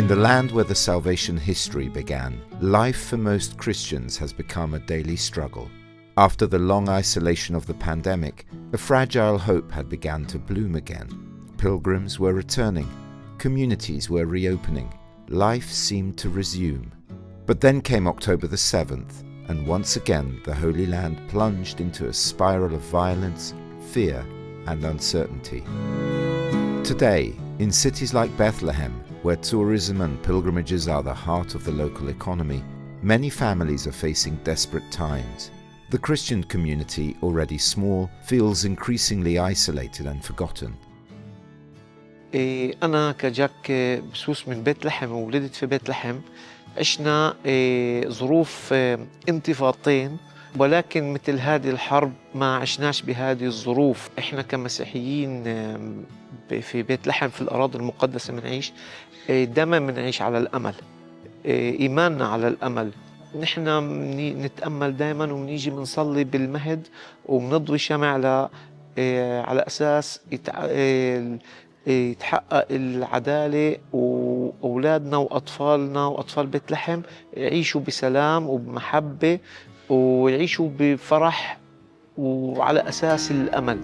In the land where the salvation history began, life for most Christians has become a daily struggle. After the long isolation of the pandemic, a fragile hope had begun to bloom again. Pilgrims were returning, communities were reopening, life seemed to resume. But then came October the 7th, and once again the Holy Land plunged into a spiral of violence, fear, and uncertainty. Today, in cities like Bethlehem, where tourism and pilgrimages are the heart of the local economy, many families are facing desperate times. The Christian community, already small, feels increasingly isolated and forgotten. أنا كجاك بسوس من بيت لحم وولدت في بيت لحم. عشنا ظروف انتفاضتين، ولكن مثل هذه الحرب ما عشناش بهذه الظروف. احنا كمسيحيين في بيت لحم في الأراضي المقدسة بنعيش دائما بنعيش على الأمل، إيماننا على الأمل. نحن نتأمل دائما وبنيجي بنصلي بالمهد وبنضوي شمع على أساس يتحقق العدالة، وأولادنا وأطفالنا وأطفال بيت لحم يعيشوا بسلام وبمحبة ويعيشوا بفرح وعلى أساس الأمل.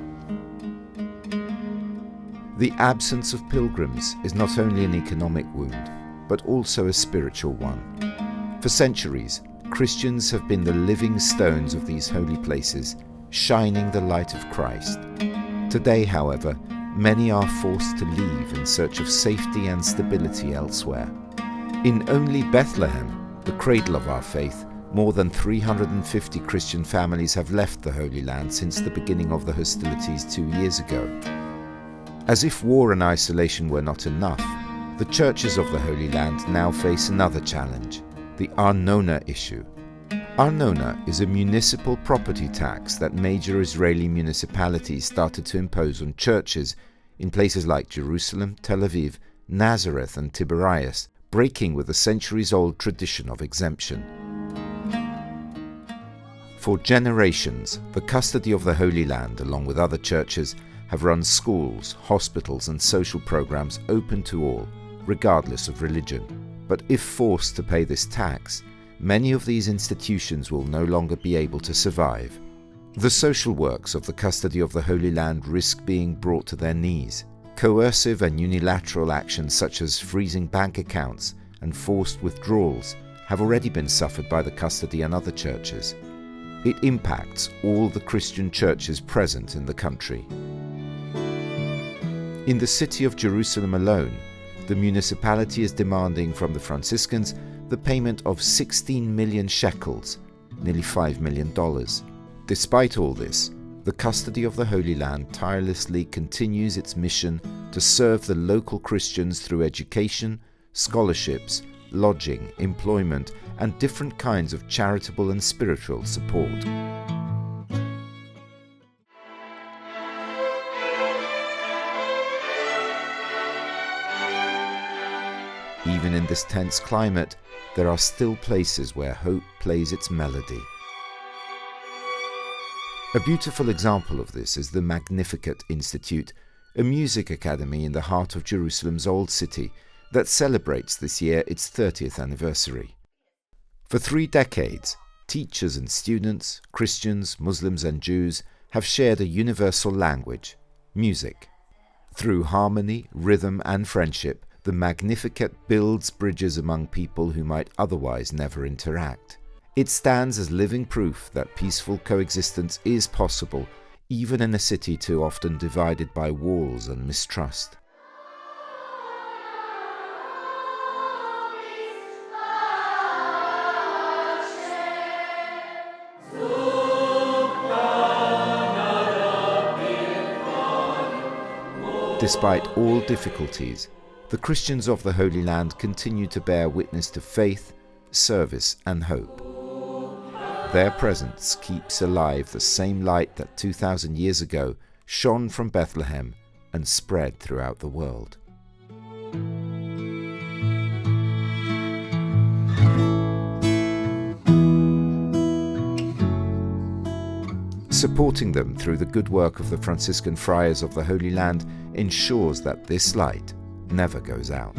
The absence of pilgrims is not only an economic wound, but also a spiritual one. For centuries, Christians have been the living stones of these holy places, shining the light of Christ. Today, however, many are forced to leave in search of safety and stability elsewhere. In only Bethlehem, the cradle of our faith, more than 350 Christian families have left the Holy Land since the beginning of the hostilities 2 years ago. As if war and isolation were not enough, the churches of the Holy Land now face another challenge, the Arnona issue. Arnona is a municipal property tax that major Israeli municipalities started to impose on churches in places like Jerusalem, Tel Aviv, Nazareth and Tiberias, breaking with a centuries-old tradition of exemption. For generations, the custody of the Holy Land, along with other churches, have run schools, hospitals and social programs open to all, regardless of religion. But if forced to pay this tax, many of these institutions will no longer be able to survive. The social works of the custody of the Holy Land risk being brought to their knees. Coercive and unilateral actions such as freezing bank accounts and forced withdrawals have already been suffered by the custody and other churches. It impacts all the Christian churches present in the country. In the city of Jerusalem alone, the municipality is demanding from the Franciscans the payment of 16 million shekels, nearly $5 million. Despite all this, the custody of the Holy Land tirelessly continues its mission to serve the local Christians through education, scholarships, lodging, employment, and different kinds of charitable and spiritual support. Even in this tense climate, there are still places where hope plays its melody. A beautiful example of this is the Magnificat Institute, a music academy in the heart of Jerusalem's Old City that celebrates this year its 30th anniversary. For 3 decades, teachers and students, Christians, Muslims and Jews have shared a universal language, music. Through harmony, rhythm and friendship, the Magnificat builds bridges among people who might otherwise never interact. It stands as living proof that peaceful coexistence is possible, even in a city too often divided by walls and mistrust. Despite all difficulties, the Christians of the Holy Land continue to bear witness to faith, service and hope. Their presence keeps alive the same light that 2,000 years ago shone from Bethlehem and spread throughout the world. Supporting them through the good work of the Franciscan friars of the Holy Land ensures that this light never goes out.